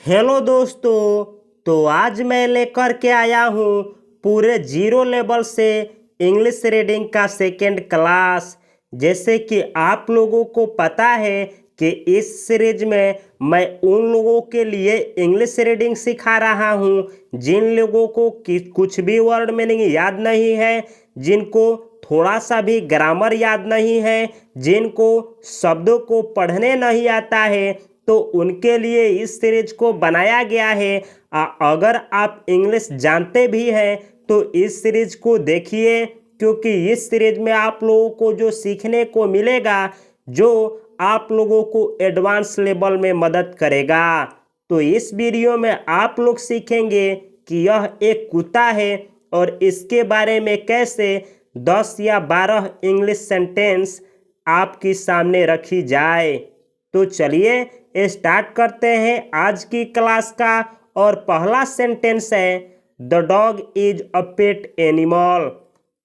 Hello दोस्तों। तो आज मैं लेकर के आया हूँ पूरे जीरो लेवल से इंग्लिश रीडिंग का सेकेंड क्लास। जैसे कि आप लोगों को पता है कि इस सीरीज में मैं उन लोगों के लिए इंग्लिश रीडिंग सिखा रहा हूँ जिन लोगों को कुछ भी वर्ड मीनिंग याद नहीं है, जिनको थोड़ा सा भी ग्रामर याद नहीं है, जिनको शब्दों को पढ़ने नहीं आता है, तो उनके लिए इस सीरीज को बनाया गया है। अगर आप इंग्लिश जानते भी हैं तो इस सीरीज को देखिए, क्योंकि इस सीरीज में आप लोगों को जो सीखने को मिलेगा जो आप लोगों को एडवांस लेवल में मदद करेगा। तो इस वीडियो में आप लोग सीखेंगे कि यह एक कुत्ता है और इसके बारे में कैसे 10 या 12 इंग्लिश सेंटेंस आपके सामने रखी जाए। तो चलिए स्टार्ट करते हैं आज की क्लास का। और पहला सेंटेंस है the dog is a pet animal.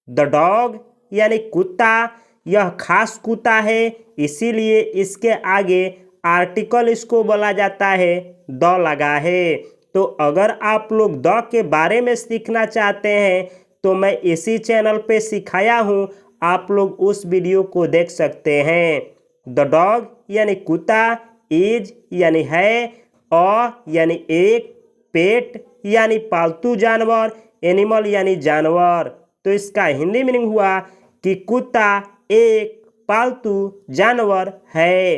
The dog यानी कुत्ता, यह खास कुत्ता है, इसीलिए इसके आगे आर्टिकल इसको बोला जाता है, द लगा है। तो अगर आप लोग द के बारे में सीखना चाहते हैं तो मैं इसी चैनल पे सिखाया हूँ, आप लोग उस वीडियो को देख सकते हैं। द डॉग यानी कुत्ता, इज यानी है, अ यानी एक, पेट यानी पालतू जानवर, एनिमल यानी जानवर। तो इसका हिंदी मीनिंग हुआ कि कुत्ता एक पालतू जानवर है।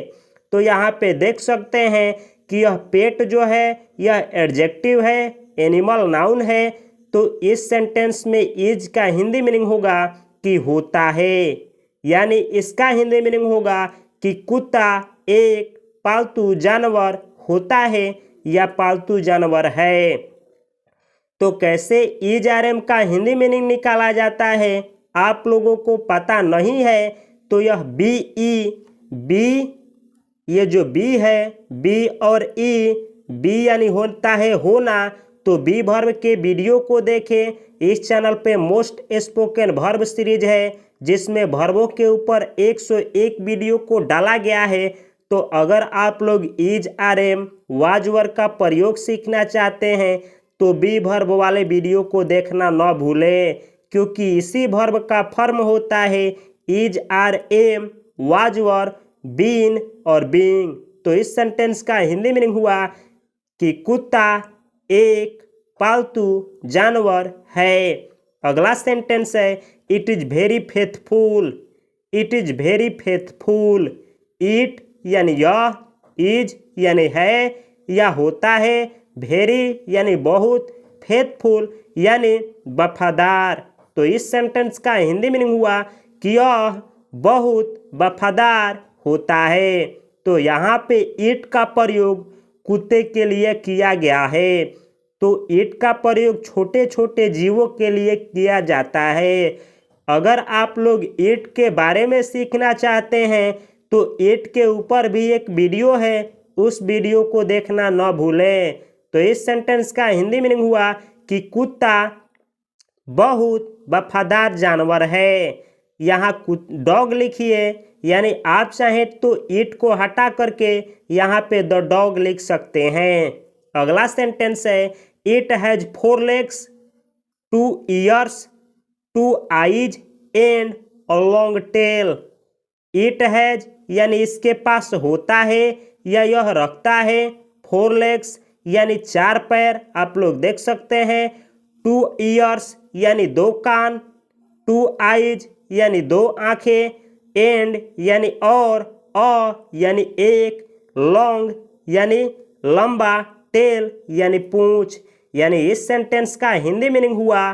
तो यहाँ पे देख सकते हैं कि यह पेट जो है यह एडजेक्टिव है, एनिमल नाउन है। तो इस सेंटेंस में इज का हिंदी मीनिंग होगा कि होता है, यानी इसका हिंदी मीनिंग होगा कि कुत्ता एक पालतू जानवर होता है या पालतू जानवर है। तो कैसे इज आर एम का हिंदी मीनिंग निकाला जाता है आप लोगों को पता नहीं है तो यह बी ई, बी ये जो बी है, बी और ई, बी यानी होता है होना। तो बी वर्ब के वीडियो को देखें, इस चैनल पे मोस्ट स्पोकन वर्ब सीरीज है जिसमें वर्बों के ऊपर 101 वीडियो को डाला गया है। तो अगर आप लोग is are am was verb का प्रयोग सीखना चाहते हैं तो बी वर्ब वाले वीडियो को देखना न भूलें, क्योंकि इसी वर्ब का फॉर्म होता है is are am, was verb, been और बीइंग। तो इस सेंटेंस का हिंदी मीनिंग हुआ कि कुत्ता एक पालतू जानवर है। अगला सेंटेंस है it is very faithful. It is very faithful. It यानी यह, इज यानी है या होता है, वेरी यानी बहुत, फेथफुल यानी वफादार। तो इस सेंटेंस का हिंदी मीनिंग हुआ कि यह बहुत वफादार होता है। तो यहाँ पे इट का प्रयोग कुत्ते के लिए किया गया है। तो इट का प्रयोग छोटे छोटे जीवों के लिए किया जाता है। अगर आप लोग इट के बारे में सीखना चाहते हैं तो इट के ऊपर भी एक वीडियो है, उस वीडियो को देखना न भूलें। तो इस सेंटेंस का हिंदी मीनिंग हुआ कि कुत्ता बहुत वफादार जानवर है। यहाँ डॉग लिखिए, यानी आप चाहें तो इट को हटा करके यहाँ पे द डॉग लिख सकते हैं। अगला सेंटेंस है it has 4 legs, 2 ears, 2 eyes and a long tail. It has यानी इसके पास होता है या यह रखता है, 4 legs यानी 4 पैर, आप लोग देख सकते हैं, 2 ears यानी 2 कान, 2 eyes यानी 2 आंखें, एंड यानी और, अ यानी एक, लॉन्ग यानी लंबा, टेल यानी पूंछ। यानी इस सेंटेंस का हिंदी मीनिंग हुआ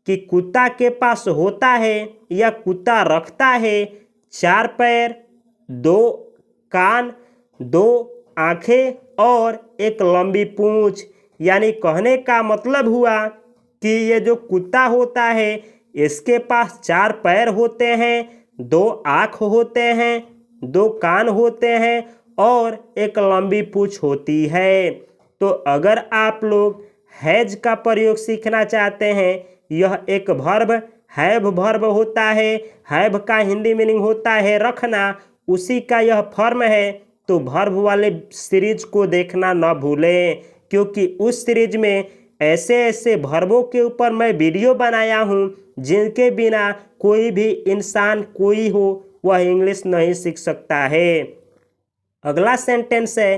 कि कुत्ता के पास होता है या कुत्ता रखता है 4 पैर, 2 कान, 2 आंखें और एक लंबी पूंछ। यानी कहने का मतलब हुआ कि ये जो कुत्ता होता है इसके पास 4 पैर होते हैं, 2 आँख होते हैं, 2 कान होते हैं और एक लंबी पूंछ होती है। तो अगर आप लोग हैज का प्रयोग सीखना चाहते हैं, यह एक वर्ब हैव वर्ब होता है। हैव का हिंदी मीनिंग होता है रखना, उसी का यह फॉर्म है। तो वर्ब वाले सीरीज को देखना न भूलें। क्योंकि उस सीरीज में ऐसे ऐसे वर्बों के ऊपर मैं वीडियो बनाया हूँ जिनके बिना कोई भी इंसान कोई हो वह इंग्लिश नहीं सीख सकता है। अगला सेंटेंस है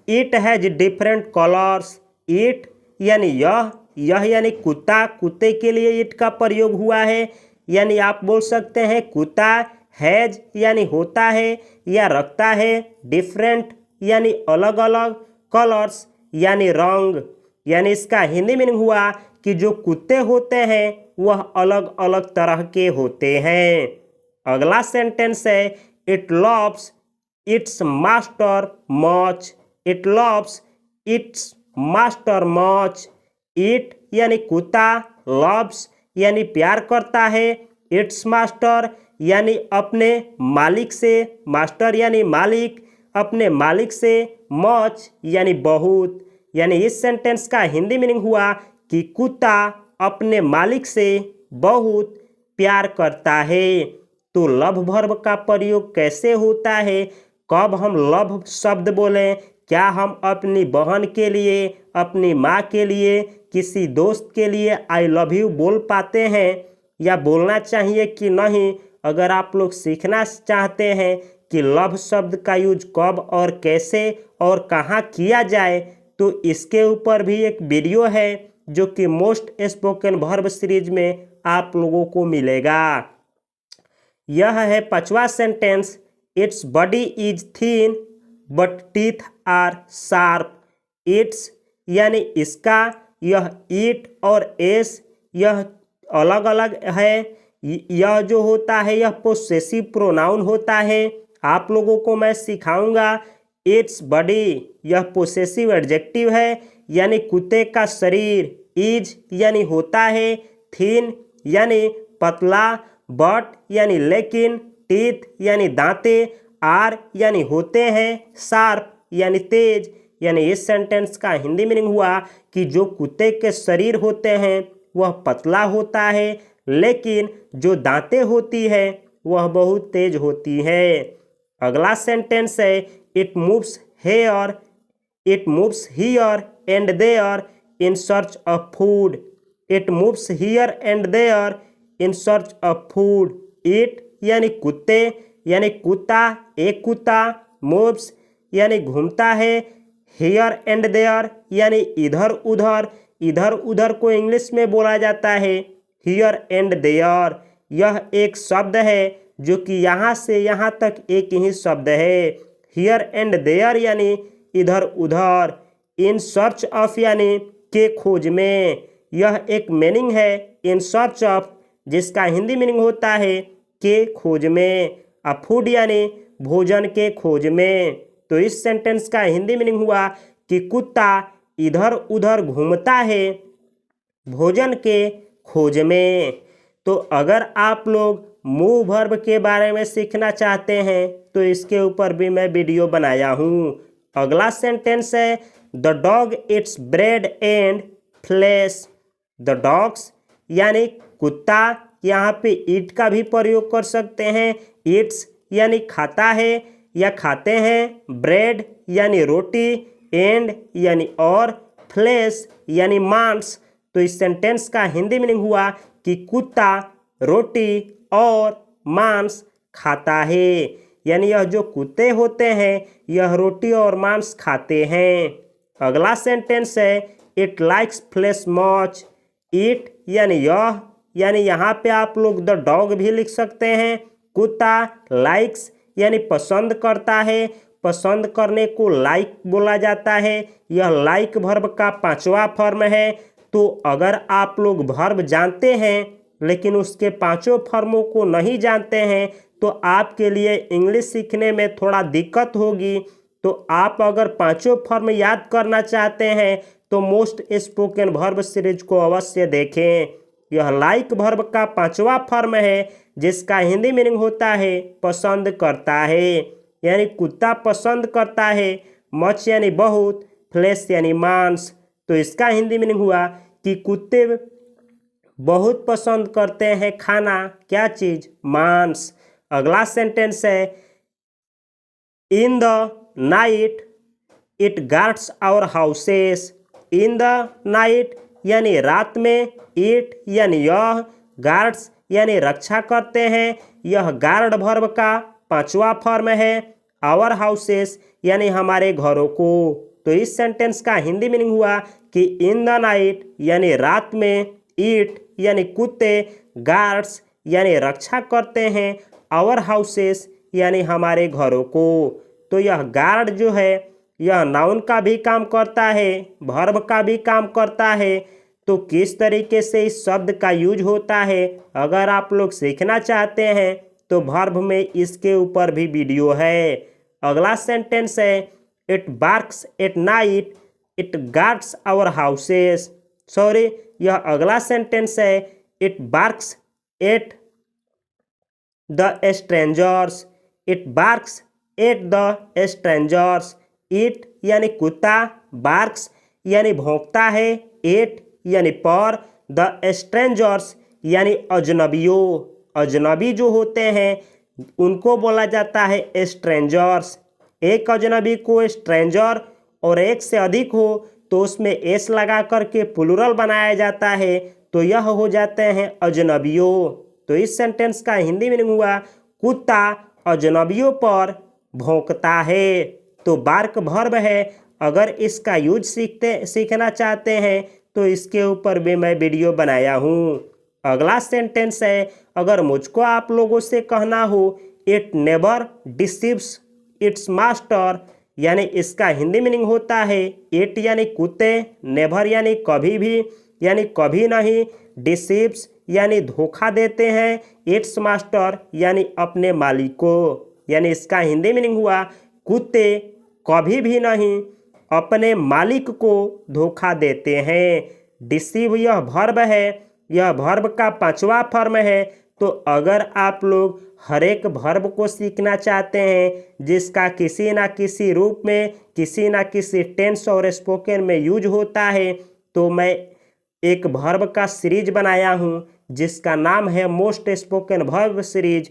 it has different colours. It यानी यह यानी कुत्ता, कुत्ते के लिए इट का प्रयोग हुआ है, यानी आप बोल सकते हैं कुत्ता। हैज यानी होता है या रखता है। डिफरेंट यानी अलग अलग। कलर्स यानी रंग, यानी इसका हिंदी मीनिंग हुआ कि जो कुत्ते होते हैं वह अलग अलग तरह के होते हैं। अगला सेंटेंस है it loves it's master much. It loves it's master much. It यानी कुत्ता, लव्स यानी प्यार करता है, इट्स मास्टर यानी अपने मालिक से, मास्टर यानी मालिक, अपने मालिक से, मच यानी बहुत। यानी इस सेंटेंस का हिंदी मीनिंग हुआ कि कुत्ता अपने मालिक से बहुत प्यार करता है। तो लव वर्ब का प्रयोग कैसे होता है, कब हम लव शब्द बोलें, क्या हम अपनी बहन के लिए, अपनी माँ के लिए, किसी दोस्त के लिए आई लव यू बोल पाते हैं या बोलना चाहिए कि नहीं। अगर आप लोग सीखना चाहते हैं कि लव शब्द का यूज कब और कैसे और कहाँ किया जाए तो इसके ऊपर भी एक वीडियो है जो कि मोस्ट स्पोकन वर्ब सीरीज में आप लोगों को मिलेगा। यह है पांचवा sentence its body is thin but teeth are sharp. Its यानी इसका, यह इट और एस यह अलग अलग है। यह जो होता है यह पोसेसिव प्रोनाउन होता है। आप लोगों को मैं सिखाऊंगा। इट्स बॉडी यह पोसेसिव एडजेक्टिव है यानी कुत्ते का शरीर। इज यानी होता है। थिन यानी पतला। बट यानी लेकिन। टीथ यानी दांते। आर यानी होते हैं। शार्प यानी तेज। यानी इस सेंटेंस का हिंदी मीनिंग हुआ कि जो कुत्ते के शरीर होते हैं वह पतला होता है लेकिन जो दांतें होती है वह बहुत तेज होती है। अगला सेंटेंस है it moves hair it moves here and there in search of food. It moves here and there in search of food. It यानी कुत्ते यानी कुत्ता, एक कुत्ता। मूव्स यानी घूमता है। हियर एंड देयर यानी इधर उधर। इधर उधर को इंग्लिश में बोला जाता है हियर एंड देयर। यह एक शब्द है जो कि यहाँ से यहाँ तक एक ही शब्द है। हियर एंड देयर यानी इधर उधर। इन सर्च ऑफ यानी के खोज में। यह एक मीनिंग है इन सर्च ऑफ जिसका हिंदी मीनिंग होता है के खोज में। अ फूड यानी भोजन के खोज में। तो इस सेंटेंस का हिंदी मीनिंग हुआ कि कुत्ता इधर उधर घूमता है भोजन के खोज में। तो अगर आप लोग मूव वर्ब के बारे में सीखना चाहते हैं तो इसके ऊपर भी मैं वीडियो बनाया हूँ। अगला सेंटेंस है the dog eats bread and flesh. The dogs यानी कुत्ता, यहाँ पे ईट का भी प्रयोग कर सकते हैं। इट्स यानी खाता है या खाते हैं। ब्रेड यानी रोटी। एंड यानी और। फ्लेश यानी मांस। तो इस सेंटेंस का हिंदी मीनिंग हुआ कि कुत्ता रोटी और मांस खाता है। यानी यह जो कुत्ते होते हैं यह रोटी और मांस खाते हैं। अगला सेंटेंस है it likes flesh much. It यानी यह, यानी यहाँ पे आप लोग द डॉग भी लिख सकते हैं। कुत्ता लाइक्स यानी पसंद करता है। पसंद करने को लाइक बोला जाता है। यह लाइक वर्ब का पांचवा फॉर्म है। तो अगर आप लोग वर्ब जानते हैं लेकिन उसके पांचों फॉर्मों को नहीं जानते हैं तो आपके लिए इंग्लिश सीखने में थोड़ा दिक्कत होगी। तो आप अगर पांचों फॉर्म याद करना चाहते हैं तो मोस्ट स्पोकन वर्ब सीरीज को अवश्य देखें। यह लाइक वर्ब का पांचवा फॉर्म है जिसका हिंदी मीनिंग होता है पसंद करता है। यानी कुत्ता पसंद करता है। मच यानी बहुत। फ्लेश यानी मांस। तो इसका हिंदी मीनिंग हुआ कि कुत्ते बहुत पसंद करते हैं खाना, क्या चीज़, मांस। अगला सेंटेंस है in the night it guards our houses. In the night यानी रात में, इट यानी यह, गार्ड्स यानी रक्षा करते हैं, यह गार्ड वर्ब का 5वां फॉर्म है। आवर हाउसेस यानी हमारे घरों को। तो इस सेंटेंस का हिंदी मीनिंग हुआ कि इन द नाइट यानी रात में, इट यानी कुत्ते, गार्ड्स यानी रक्षा करते हैं, आवर हाउसेस यानी हमारे घरों को। तो यह गार्ड जो है यह नाउन का भी काम करता है, वर्ब का भी काम करता है। तो किस तरीके से इस शब्द का यूज होता है अगर आप लोग सीखना चाहते हैं तो वर्ब में इसके ऊपर भी वीडियो है। अगला सेंटेंस है it barks at night, it guards our houses. Sorry, यह अगला सेंटेंस है it barks at the strangers, it barks at the strangers. It यानी कुत्ता, बार्क्स यानी भौंकता है, एट यानी पर, द स्ट्रेंजर्स यानी अजनबियों। अजनबी जो होते हैं उनको बोला जाता है स्ट्रेंजर्स। एक अजनबी को स्ट्रेंजर और एक से अधिक हो तो उसमें एस लगा करके प्लूरल बनाया जाता है, तो यह हो जाते हैं अजनबियों। तो इस सेंटेंस का हिंदी मीनिंग हुआ कुत्ता अजनबियों पर भौंकता है। तो बार्क वर्ब है। अगर इसका यूज सीखना चाहते हैं तो इसके ऊपर भी मैं वीडियो बनाया हूँ। अगला सेंटेंस है अगर मुझको आप लोगों से कहना हो it never deceives it's master, यानी इसका हिंदी मीनिंग होता है इट यानी कुत्ते, नेवर यानी कभी भी यानी कभी नहीं, डिसीव्स यानी धोखा देते हैं, इट्स मास्टर यानी अपने मालिक को। यानी इसका हिंदी मीनिंग हुआ कुत्ते कभी भी नहीं अपने मालिक को धोखा देते हैं। डिसीव यह वर्ब है, यह वर्ब का 5वां फॉर्म है। तो अगर आप लोग हर एक वर्ब को सीखना चाहते हैं जिसका किसी ना किसी रूप में, किसी ना किसी टेंस और स्पोकन में यूज होता है, तो मैं एक वर्ब का सीरीज बनाया हूँ जिसका नाम है मोस्ट स्पोकन वर्ब सीरीज।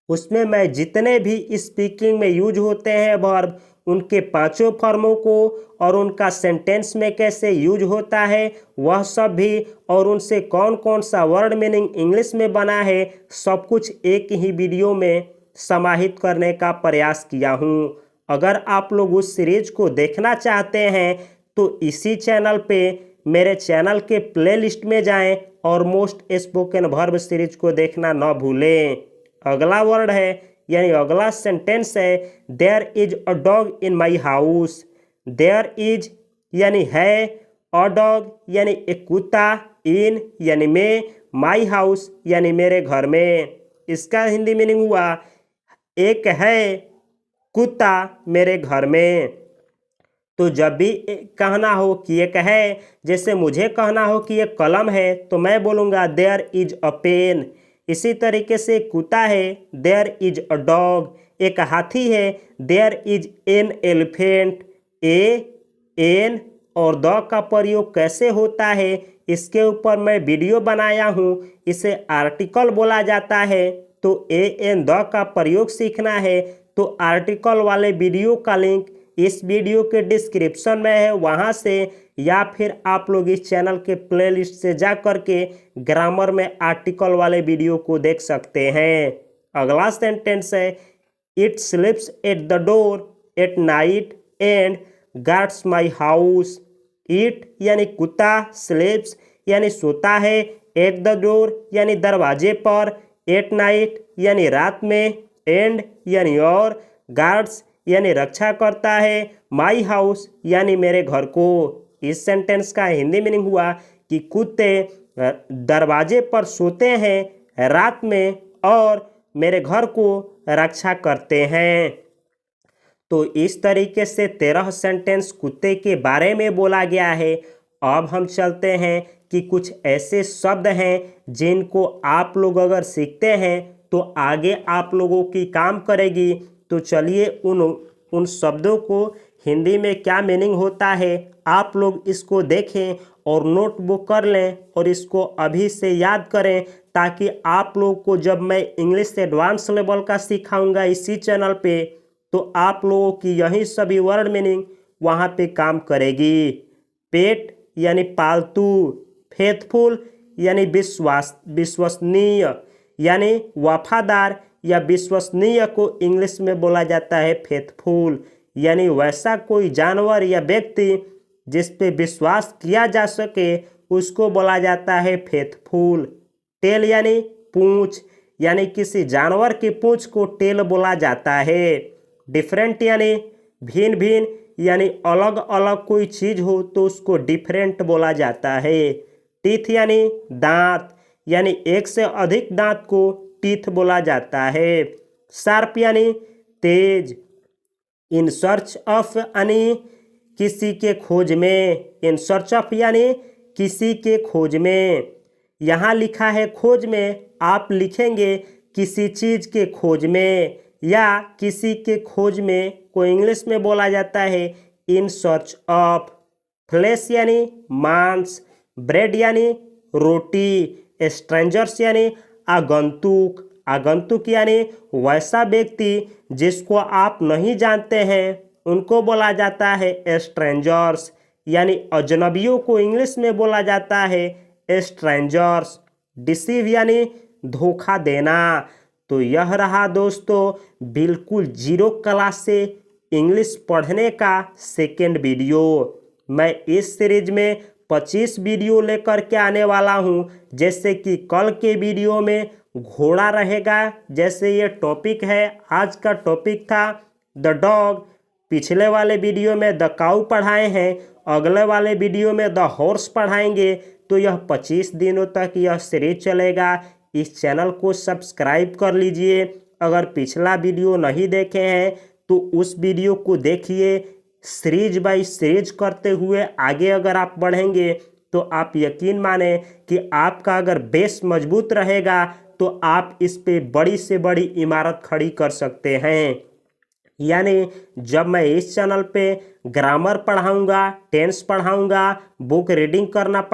उसमें मैं जितने भी स्पीकिंग में यूज होते हैं वर्ब उनके 5 फॉर्मों को और उनका सेंटेंस में कैसे यूज होता है वह सब भी, और उनसे कौन कौन सा वर्ड मीनिंग इंग्लिश में बना है, सब कुछ एक ही वीडियो में समाहित करने का प्रयास किया हूँ। अगर आप लोग उस सीरीज को देखना चाहते हैं तो इसी चैनल पे मेरे चैनल के प्लेलिस्ट में जाएं और मोस्ट स्पोकन वर्ब सीरीज को देखना न भूलें। अगला वर्ड है यानी अगला सेंटेंस है there is a dog in my house. There is यानी है, अ डॉग यानी एक कुत्ता, इन यानी में, माई हाउस यानी मेरे घर में। इसका हिंदी मीनिंग हुआ एक है कुत्ता मेरे घर में। तो जब भी कहना हो कि एक है, जैसे मुझे कहना हो कि एक कलम है तो मैं बोलूँगा देयर इज अ पेन। इसी तरीके से कुत्ता है देयर इज अ डॉग, एक हाथी है there is an elephant. An और द का प्रयोग कैसे होता है इसके ऊपर मैं वीडियो बनाया हूँ। इसे आर्टिकल बोला जाता है। तो एन द का प्रयोग सीखना है तो आर्टिकल वाले वीडियो का लिंक इस वीडियो के डिस्क्रिप्शन में है, वहाँ से या फिर आप लोग इस चैनल के प्लेलिस्ट से जा करके ग्रामर में आर्टिकल वाले वीडियो को देख सकते हैं। अगला सेंटेंस है it स्लीप्स at the door at night and guards my house. It यानी कुत्ता, स्लीप्स यानी सोता है, एट द डोर यानी दरवाजे पर, एट नाइट यानी रात में, एंड यानी और, गार्ड्स यानी रक्षा करता है, माई हाउस यानी मेरे घर को। इस सेंटेंस का हिंदी मीनिंग हुआ कि कुत्ते दरवाजे पर सोते हैं रात में और मेरे घर को रक्षा करते हैं। तो इस तरीके से 13 सेंटेंस कुत्ते के बारे में बोला गया है। अब हम चलते हैं कि कुछ ऐसे शब्द हैं जिनको आप लोग अगर सीखते हैं तो आगे आप लोगों की काम करेगी। तो चलिए उन शब्दों को हिंदी में क्या मीनिंग होता है आप लोग इसको देखें और नोटबुक कर लें और इसको अभी से याद करें, ताकि आप लोग को जब मैं इंग्लिश एडवांस लेवल का सिखाऊंगा इसी चैनल पे तो आप लोगों की यही सभी वर्ड मीनिंग वहाँ पे काम करेगी। पेट यानी पालतू, फेथफुल यानी विश्वसनीय यानी वफादार या विश्वसनीय को इंग्लिश में बोला जाता है फेथफुल, यानी वैसा कोई जानवर या व्यक्ति जिस पे विश्वास किया जा सके उसको बोला जाता है फेथफुल। टेल यानी पूंछ, यानी किसी जानवर की पूंछ को टेल बोला जाता है। डिफरेंट यानी भिन्न भिन्न, यानी अलग अलग कोई चीज हो तो उसको डिफरेंट बोला जाता है। टीथ यानी दांत, यानी एक से अधिक दांत को टीथ बोला जाता है। शार्प यानी तेज। इन सर्च ऑफ यानी किसी के खोज में, इन सर्च ऑफ यानी किसी के खोज में। यहाँ लिखा है खोज में, आप लिखेंगे किसी चीज के खोज में या किसी के खोज में को इंग्लिश में बोला जाता है इन सर्च ऑफ। फ्लेश यानी मांस। ब्रेड यानी रोटी। स्ट्रेंजर्स यानी आगंतुक। आगंतुक यानी वैसा व्यक्ति जिसको आप नहीं जानते हैं उनको बोला जाता है स्ट्रेंजर्स, यानी अजनबियों को इंग्लिश में बोला जाता है स्ट्रेंजर्स। डिसीव यानी धोखा देना। तो यह रहा दोस्तों बिल्कुल जीरो क्लास से इंग्लिश पढ़ने का सेकेंड वीडियो। मैं इस सीरीज में 25 वीडियो लेकर के आने वाला हूं, जैसे कि कल के वीडियो में घोड़ा रहेगा, जैसे ये टॉपिक है। आज का टॉपिक था द डॉग। पिछले वाले वीडियो में द काऊ पढ़ाए हैं, अगले वाले वीडियो में द हॉर्स पढ़ाएंगे। तो यह 25 दिनों तक यह सीरीज चलेगा। इस चैनल को सब्सक्राइब कर लीजिए। अगर पिछला वीडियो नहीं देखे हैं तो उस वीडियो को देखिए। सीरीज बाय सीरीज करते हुए आगे अगर आप बढ़ेंगे तो आप यकीन माने कि आपका अगर बेस मजबूत रहेगा तो आप इस पे बड़ी से बड़ी इमारत खड़ी कर सकते हैं। यानी जब मैं इस चैनल पे ग्रामर पढ़ाऊंगा, टेंस पढ़ाऊंगा, बुक रीडिंग करना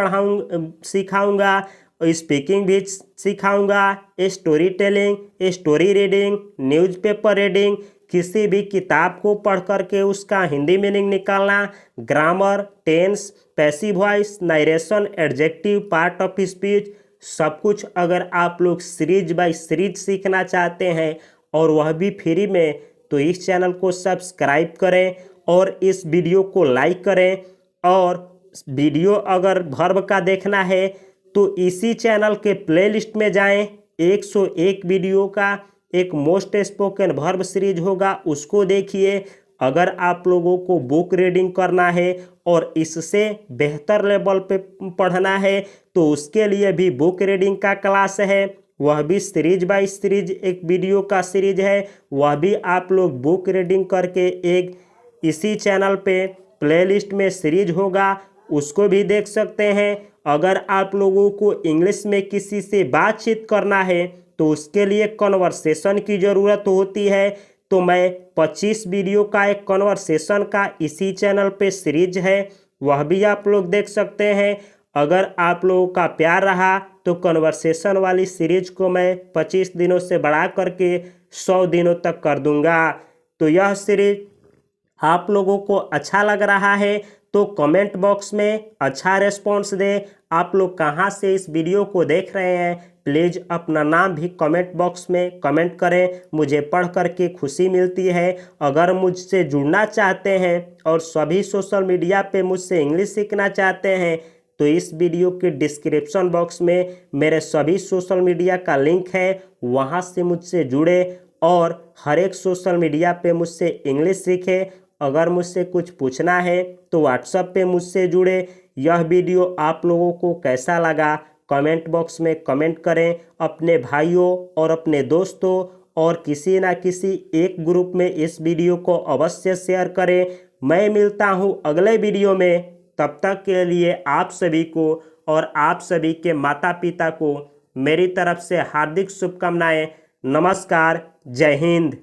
सिखाऊंगा, स्पीकिंग भी सिखाऊंगा, story telling, story reading, newspaper reading, किसी भी किताब को पढ़ करके उसका हिंदी मीनिंग निकालना, grammar, tense, passive voice, narration, adjective, part of speech, सब कुछ अगर आप लोग सीरीज बाय सीरीज सीखना चाहते हैं और वह भी फ्री में, तो इस चैनल को सब्सक्राइब करें और इस वीडियो को लाइक करें। और वीडियो अगर वर्ब का देखना है तो इसी चैनल के प्लेलिस्ट में जाएं। 101 वीडियो का एक मोस्ट स्पोकन वर्ब सीरीज होगा, उसको देखिए। अगर आप लोगों को बुक रीडिंग करना है और इससे बेहतर लेवल पे पढ़ना है तो उसके लिए भी बुक रीडिंग का क्लास है, वह भी सीरीज बाय सीरीज एक वीडियो का सीरीज है। वह भी आप लोग बुक रीडिंग करके एक इसी चैनल पे प्लेलिस्ट में सीरीज होगा, उसको भी देख सकते हैं। अगर आप लोगों को इंग्लिश में किसी से बातचीत करना है तो उसके लिए कन्वर्सेशन की ज़रूरत होती है, तो मैं 25 वीडियो का एक कन्वर्सेशन का इसी चैनल पे सीरीज है, वह भी आप लोग देख सकते हैं। अगर आप लोगों का प्यार रहा तो कन्वर्सेशन वाली सीरीज को मैं 25 दिनों से बढ़ा करके 100 दिनों तक कर दूंगा। तो यह सीरीज आप लोगों को अच्छा लग रहा है तो कमेंट बॉक्स में अच्छा रेस्पॉन्स दें। आप लोग कहाँ से इस वीडियो को देख रहे हैं प्लीज़ अपना नाम भी कमेंट बॉक्स में कमेंट करें, मुझे पढ़ कर के खुशी मिलती है। अगर मुझसे जुड़ना चाहते हैं और सभी सोशल मीडिया पे मुझसे इंग्लिश सीखना चाहते हैं तो इस वीडियो के डिस्क्रिप्शन बॉक्स में मेरे सभी सोशल मीडिया का लिंक है, वहाँ से मुझसे जुड़े और हर एक सोशल मीडिया पे मुझसे इंग्लिश सीखें। अगर मुझसे कुछ पूछना है तो व्हाट्सएप पे मुझसे जुड़े। यह वीडियो आप लोगों को कैसा लगा कमेंट बॉक्स में कमेंट करें। अपने भाइयों और अपने दोस्तों और किसी ना किसी एक ग्रुप में इस वीडियो को अवश्य शेयर करें। मैं मिलता हूं अगले वीडियो में, तब तक के लिए आप सभी को और आप सभी के माता पिता को मेरी तरफ से हार्दिक शुभकामनाएं। नमस्कार, जय हिंद।